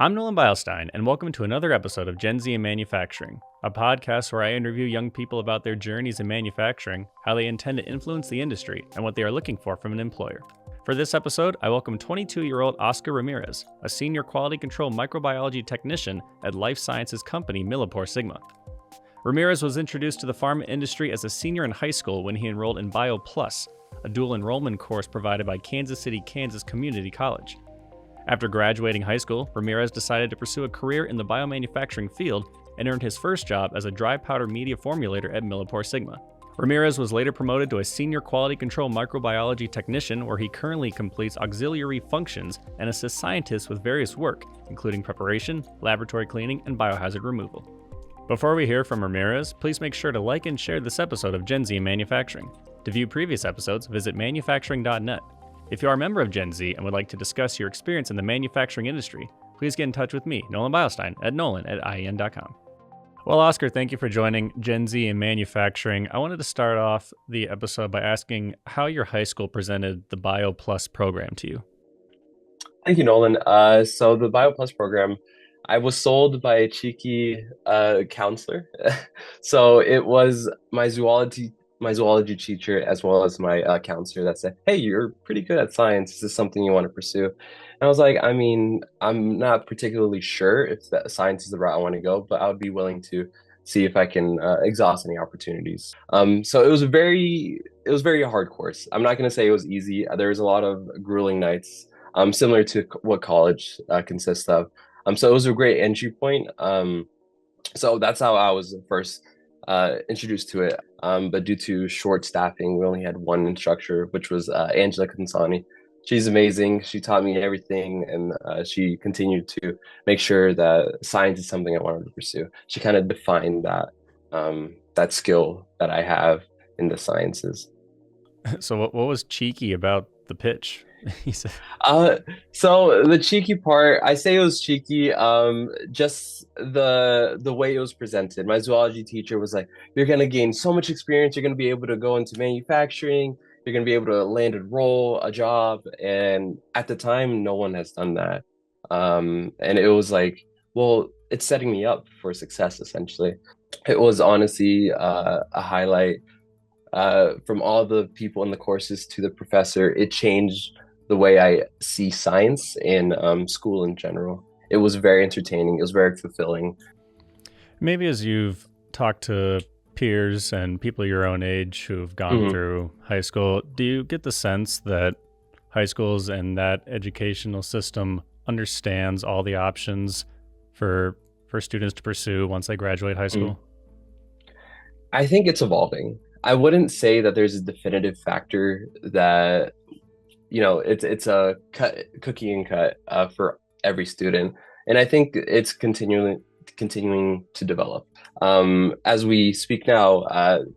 I'm Nolan Beilstein, and welcome to another episode of Gen Z in Manufacturing, a podcast where I interview young people about their journeys in manufacturing, how they intend to influence the industry, and what they are looking for from an employer. For this episode, I welcome 22-year-old Oscar Ramirez, a senior quality control microbiology technician at life sciences company MilliporeSigma. Ramirez was introduced to the pharma industry as a senior in high school when he enrolled in Bio Plus, a dual-enrollment course provided by Kansas City, Kansas Community College. After graduating high school, Ramirez decided to pursue a career in the biomanufacturing field and earned his first job as a dry powder media formulator at MilliporeSigma. Ramirez was later promoted to a senior quality control microbiology technician, where he currently completes auxiliary functions and assists scientists with various work, including preparation, laboratory cleaning, and biohazard removal. Before we hear from Ramirez, please make sure to like and share this episode of Gen Z in Manufacturing. To view previous episodes, visit manufacturing.net. If you are a member of Gen Z and would like to discuss your experience in the manufacturing industry, please get in touch with me, Nolan Beilstein, at nolan@ien.com. Well, Oscar, thank you for joining Gen Z in Manufacturing. I wanted to start off the episode by asking how your high school presented the Bio Plus program to you. Thank you, Nolan. So the BioPlus program, I was sold by a cheeky counselor. So it was my zoology teacher as well as my counselor that said, "Hey, you're pretty good at science. Is this something you want to pursue?" And I was like, I mean, I'm not particularly sure if that science is the route I want to go, but I would be willing to see if I can exhaust any opportunities. So it was very hard course. I'm not going to say it was easy. There was a lot of grueling nights, similar to what college consists of. So it was a great entry point. So that's how I was first introduced to it. But due to short staffing, we only had one instructor, which was Angela Consani. She's amazing. She taught me everything, and she continued to make sure that science is something I wanted to pursue. She kind of defined that skill that I have in the sciences. So what was cheeky about the pitch? He said, Uh, so the cheeky part, I say it was cheeky, just the way it was presented. My zoology teacher was like, "You're gonna gain so much experience, you're gonna be able to go into manufacturing, you're gonna be able to land a role, a job." And at the time, no one has done that. And it was like, well, it's setting me up for success, essentially. It was honestly a highlight from all the people in the courses to the professor. It changed the way I see science and school in general. It was very entertaining. It was very fulfilling. maybe as you've talked to peers and people your own age who've gone Mhm. through high school, do you get the sense that high schools and that educational system understands all the options for students to pursue once they graduate high Mhm. school? I think it's evolving. I wouldn't say that there's a definitive factor that it's a cookie and cut for every student, and I think it's continuing to develop. As we speak now,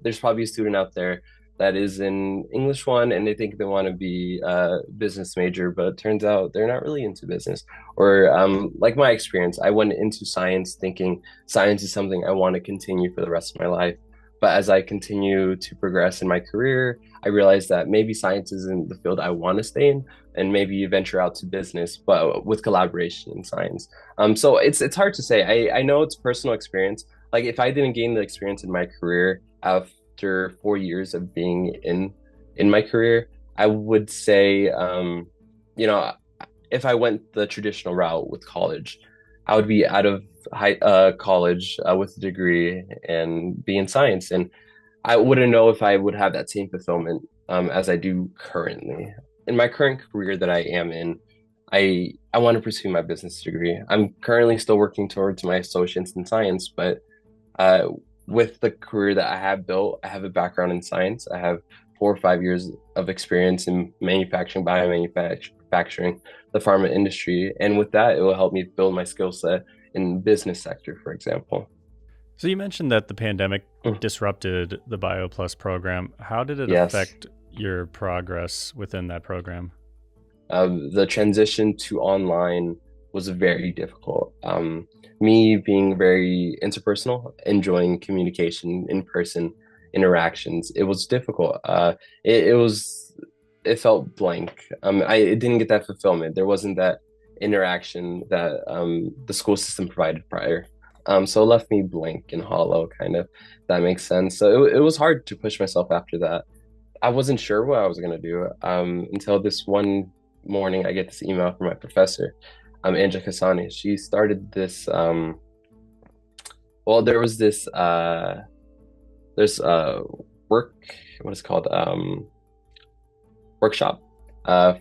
there's probably a student out there that is in English one and they think they want to be a business major, but it turns out they're not really into business. Or like my experience, I went into science thinking science is something I want to continue for the rest of my life. But as I continue to progress in my career, I realized that maybe science isn't the field I want to stay in, and maybe venture out to business, but with collaboration in science. So it's hard to say. I know it's personal experience. Like if I didn't gain the experience in my career after 4 years of being in my career, I would say, you know, if I went the traditional route with college, I would be out of college with a degree and be in science, and I wouldn't know if I would have that same fulfillment as I do currently. In my current career that I am in, I want to pursue my business degree. I'm currently still working towards my associates in science, but uh, with the career that I have built, I have a background in science. I have 4 or 5 years of experience in manufacturing, biomanufacturing, the pharma industry, and with that, it will help me build my skill set in business sector, for example. So you mentioned that the pandemic Mm. disrupted the Bio Plus program. How did it Yes. affect your progress within that program? The transition to online was very difficult. Me being very interpersonal, enjoying communication, in person interactions, it was difficult. It felt blank. It didn't get that fulfillment. There wasn't that interaction that the school system provided prior. So it left me blank and hollow, kind of. That makes sense. So it was hard to push myself after that. I wasn't sure what I was gonna do until this one morning. I get this email from my professor, Angela Kasani. She started this. Well, there was this. There's work. What is it called? Workshop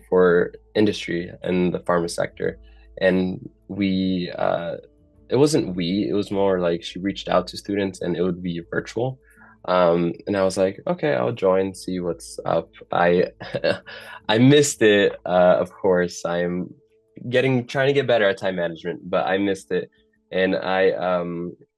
for industry and the pharma sector, and we. It wasn't we. It was more like she reached out to students, and it would be virtual. And I was like, okay, I'll join, see what's up. I missed it, of course. I'm getting trying to get better at time management, but I missed it. And I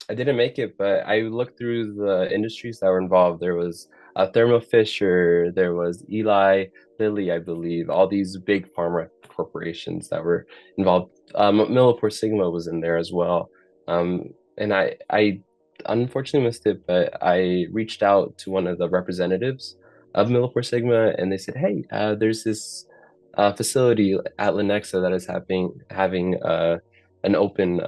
didn't make it, but I looked through the industries that were involved. There was Thermo Fisher, there was Eli Lilly, I believe, all these big pharma corporations that were involved. Millipore Sigma was in there as well. And I unfortunately missed it, but I reached out to one of the representatives of Millipore Sigma, and they said, "Hey, there's this facility at Lenexa that is having an open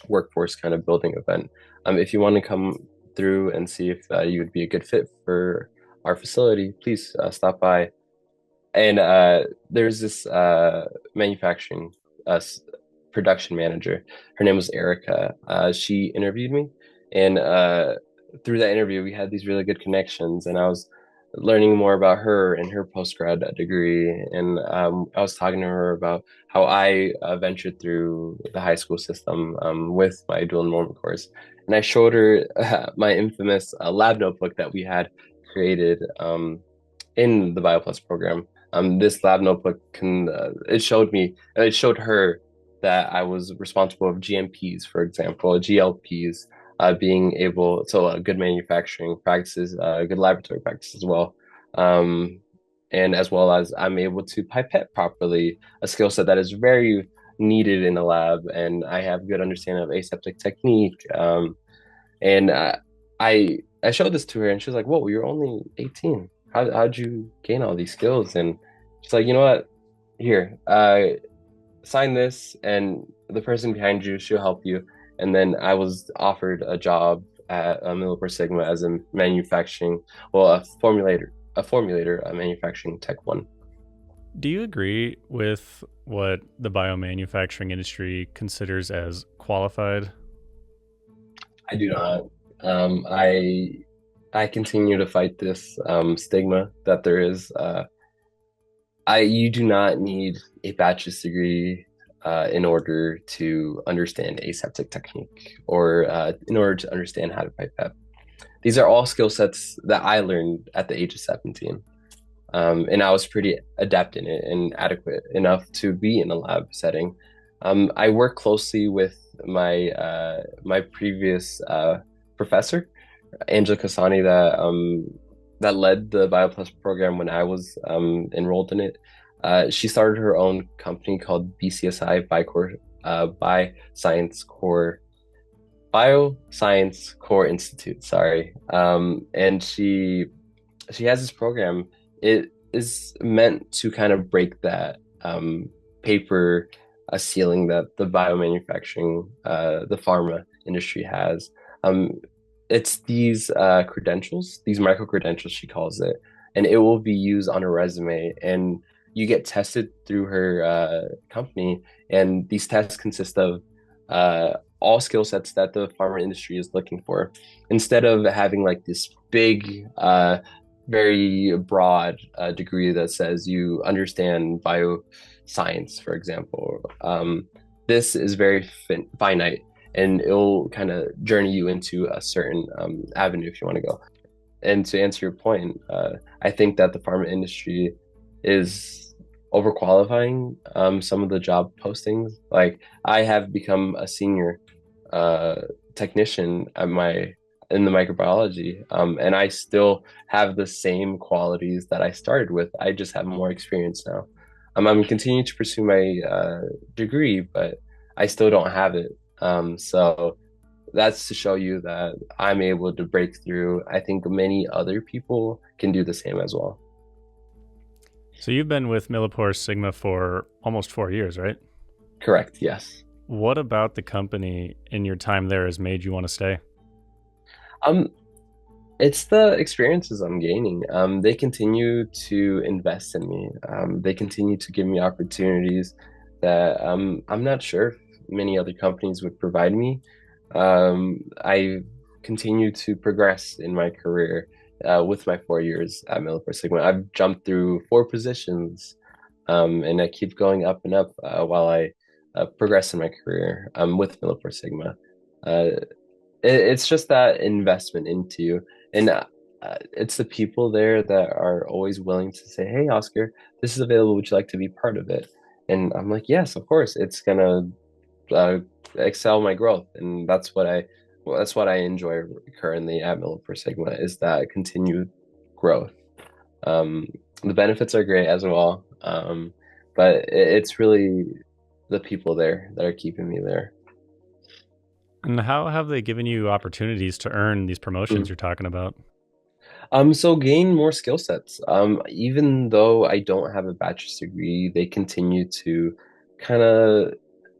workforce kind of building event. If you want to come through and see if you would be a good fit for our facility, please stop by." And there's this manufacturing production manager. Her name was Erica. She interviewed me, and through that interview, we had these really good connections. And I was learning more about her and her postgrad degree, and I was talking to her about how I ventured through the high school system with my dual enrollment course. And I showed her my infamous lab notebook that we had created in the BioPlus program. This lab notebook it showed her that I was responsible of GMPs, for example, GLPs, being able good manufacturing practices, good laboratory practices as well. And as well as I'm able to pipette properly, a skill set that is very needed in the lab, and I have good understanding of aseptic technique. And I showed this to her, and she was like, "Whoa, you're only 18. How'd you gain all these skills?" And she's like, "You know what? Here, sign this, and the person behind you, she'll help you." And then I was offered a job at Millipore Sigma as a formulator, a manufacturing tech one. Do you agree with what the biomanufacturing industry considers as qualified? I do not. I continue to fight this stigma that there is. You do not need a bachelor's degree in order to understand aseptic technique or in order to understand how to pipette. These are all skill sets that I learned at the age of 17. And I was pretty adept in it and adequate enough to be in a lab setting. I work closely with my previous professor, Angela Kasani, that led the BioPlus program when I was enrolled in it. She started her own company called BCSI Bioscience Core Institute. Sorry, and she has this program. It is meant to kind of break that paper ceiling that the biomanufacturing, the pharma industry has. It's these credentials, these micro credentials, she calls it, and it will be used on a resume. And you get tested through her company, and these tests consist of all skill sets that the pharma industry is looking for. Instead of having like this big, very broad degree that says you understand bioscience, for example, this is very finite, and it'll kind of journey you into a certain avenue if you want to go. And to answer your point, I think that the pharma industry is overqualifying some of the job postings. Like I have become a senior technician in the microbiology, and I still have the same qualities that I started with. I just have more experience now. I'm continuing to pursue my degree, but I still don't have it. So that's to show you that I'm able to break through. I think many other people can do the same as well. So you've been with Millipore Sigma for almost 4 years, right? Correct. Yes. What about the company in your time there has made you want to stay? Um, it's the experiences I'm gaining. They continue to invest in me. They continue to give me opportunities that I'm not sure if many other companies would provide me. I continue to progress in my career with my 4 years at Millipore Sigma. I've jumped through four positions, and I keep going up and up while I progress in my career with Millipore Sigma. Uh, it's just that investment into you, and it's the people there that are always willing to say, "Hey, Oscar, this is available. Would you like to be part of it?" And I'm like, "Yes, of course. It's gonna uh, excel my growth," and that's what I enjoy currently at Millipore Sigma is that continued growth. Um, the benefits are great as well, but it's really the people there that are keeping me there. And how have they given you opportunities to earn these promotions you're talking about? So gain more skill sets. Even though I don't have a bachelor's degree, they continue to kind of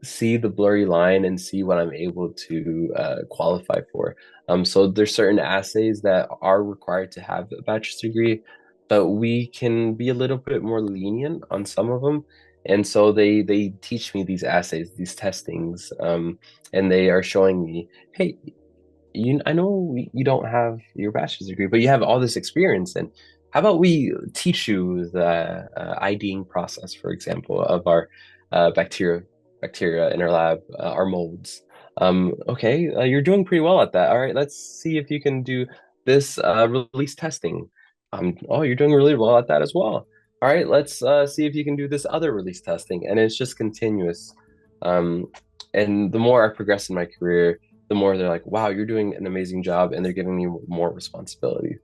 see the blurry line and see what I'm able to qualify for. So there's certain assays that are required to have a bachelor's degree, but we can be a little bit more lenient on some of them. And so they teach me these assays, these testings, and they are showing me, hey, I know you don't have your bachelor's degree, but you have all this experience. And how about we teach you the IDing process, for example, of our bacteria in our lab, our molds. Okay, you're doing pretty well at that. All right, let's see if you can do this release testing. Oh, you're doing really well at that as well. All right, let's see if you can do this other release testing. And it's just continuous. Um, and the more I progress in my career, the more they're like, wow, you're doing an amazing job, and they're giving me more responsibility.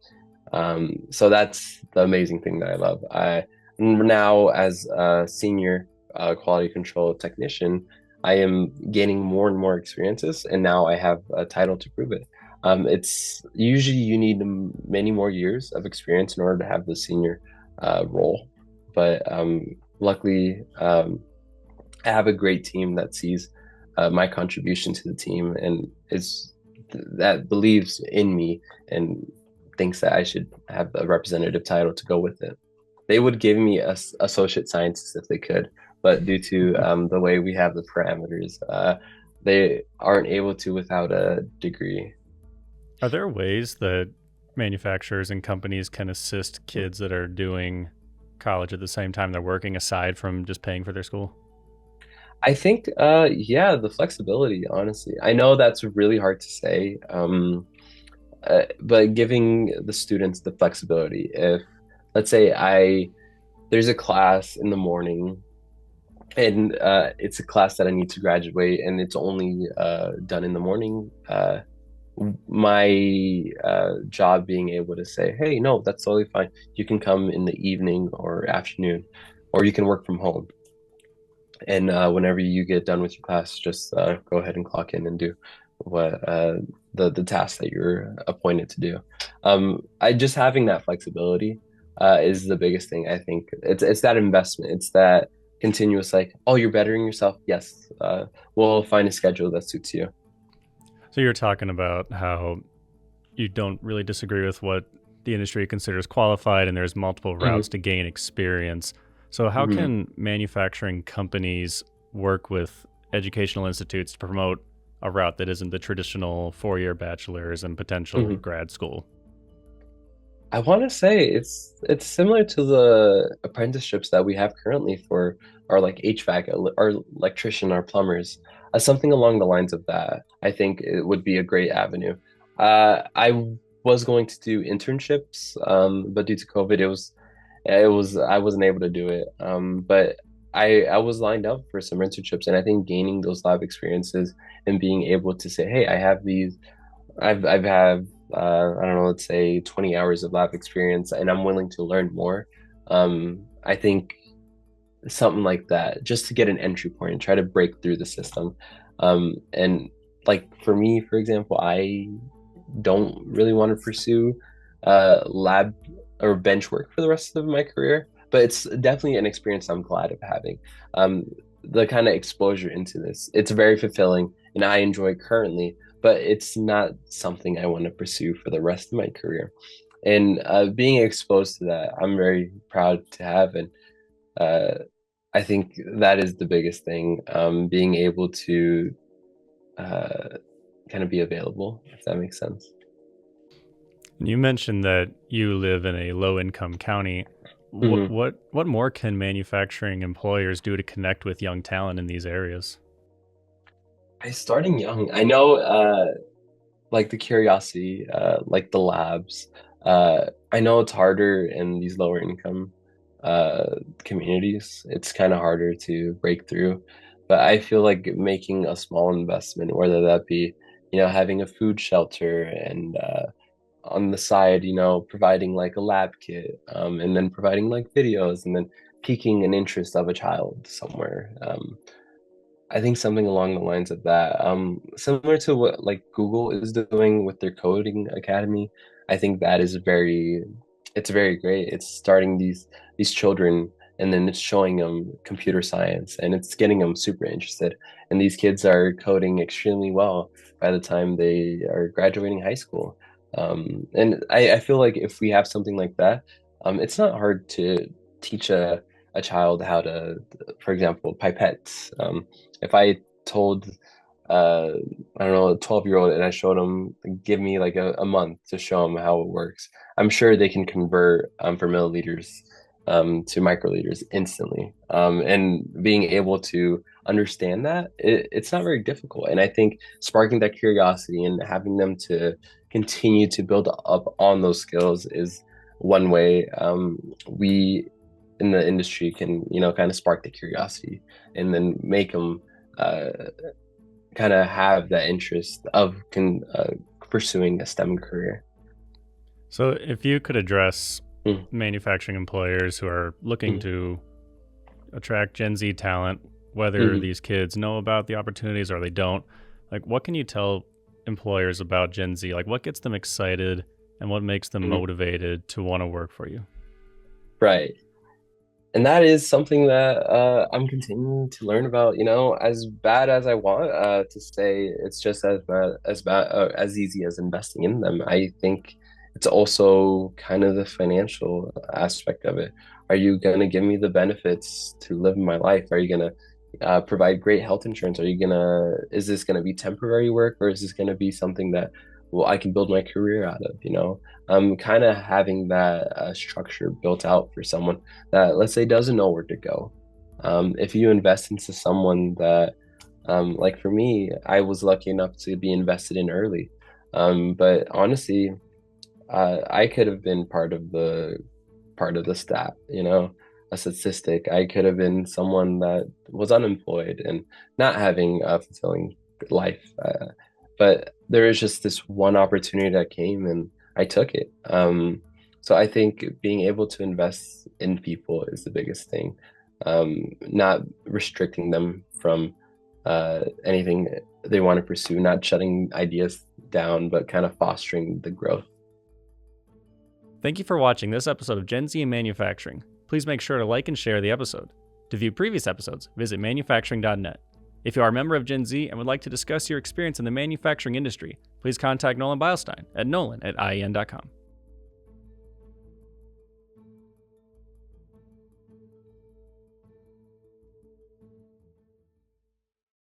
So that's the amazing thing that I love. I now, as a senior quality control technician, I am gaining more and more experiences, and now I have a title to prove it. It's usually you need many more years of experience in order to have the senior role, but luckily, I have a great team that sees my contribution to the team and is that believes in me and thinks that I should have a representative title to go with it. They would give me a associate scientist if they could, but due to the way we have the parameters, they aren't able to without a degree. Are there ways that manufacturers and companies can assist kids that are doing college at the same time they're working aside from just paying for their school? I think, yeah, the flexibility, honestly. I know that's really hard to say, but giving the students the flexibility. If, let's say, there's a class in the morning and it's a class that I need to graduate and it's only done in the morning, my job being able to say, hey, no, that's totally fine. You can come in the evening or afternoon, or you can work from home. And whenever you get done with your class, just go ahead and clock in and do what the task that you're appointed to do. I just having that flexibility is the biggest thing. I think it's that investment. It's that continuous like, oh, you're bettering yourself. Yes, we'll find a schedule that suits you. So you're talking about how you don't really disagree with what the industry considers qualified and there's multiple routes Hmm. to gain experience. So how Hmm. can manufacturing companies work with educational institutes to promote a route that isn't the traditional 4 year bachelor's and potential Hmm. grad school? I want to say it's similar to the apprenticeships that we have currently for our like HVAC, our electrician, our plumbers, something along the lines of that. I think it would be a great avenue. I was going to do internships, but due to COVID, I wasn't able to do it. But I was lined up for some internships, and I think gaining those lab experiences and being able to say, hey, I have these. I've had I don't know, let's say 20 hours of lab experience, and I'm willing to learn more. I think something like that, just to get an entry point and try to break through the system. And like for me, for example, I don't really want to pursue lab or bench work for the rest of my career. but it's definitely an experience I'm glad of having. Um, the kind of exposure into this, it's very fulfilling, and I enjoy it currently, but it's not something I want to pursue for the rest of my career. And being exposed to that, I'm very proud to have, and uh, I think that is the biggest thing. Being able to uh, kind of be available, if that makes sense. You mentioned that you live in a low-income county. What Mhm. what what more can manufacturing employers do to connect with young talent in these areas? I starting young. I know, like the curiosity, like the labs. I know it's harder in these lower income communities. It's kind of harder to break through, but I feel like making a small investment, whether that be, having a food shelter and on the side, providing like a lab kit, and then providing like videos, and then piquing an interest of a child somewhere. I think something along the lines of that. Similar to what like Google is doing with their coding academy. I think that is it's very great. It's starting these children, and then it's showing them computer science, and it's getting them super interested. And these kids are coding extremely well by the time they are graduating high school. And I feel like if we have something like that, it's not hard to teach a child how to, for example, pipettes. If I told, uh, I don't know, a 12-year-old and I showed them, give me like a month to show them how it works, I'm sure they can convert from milliliters to microliters instantly. And being able to understand that, it's not very difficult. And I think sparking that curiosity and having them to continue to build up on those skills is one way we in the industry can, kind of spark the curiosity and then make them uh, kind of have that interest of pursuing a STEM career. So, if you could address Mm, manufacturing employers who are looking mm, to attract Gen Z talent, whether mm, these kids know about the opportunities or they don't, like what can you tell employers about Gen Z? Like what gets them excited and what makes them mm. motivated to want to work for you? Right. And that is something that I'm continuing to learn about. As bad as I want to say, it's just as easy as investing in them. I think it's also kind of the financial aspect of it. Are you going to give me the benefits to live my life? Are you going to provide great health insurance? Is this going to be temporary work, or is this going to be something that, well, I can build my career out of? Kind of having that structure built out for someone that, let's say, doesn't know where to go. If you invest into someone that, like for me, I was lucky enough to be invested in early. But honestly, I could have been part of the stat, a statistic. I could have been someone that was unemployed and not having a fulfilling life. But there is just this one opportunity that came, and I took it. So I think being able to invest in people is the biggest thing. Not restricting them from anything they want to pursue, not shutting ideas down, but kind of fostering the growth. Thank you for watching this episode of Gen Z in Manufacturing. Please make sure to like and share the episode. To view previous episodes, visit manufacturing.net. If you are a member of Gen Z and would like to discuss your experience in the manufacturing industry, please contact Nolan Beilstein at nolan@ien.com.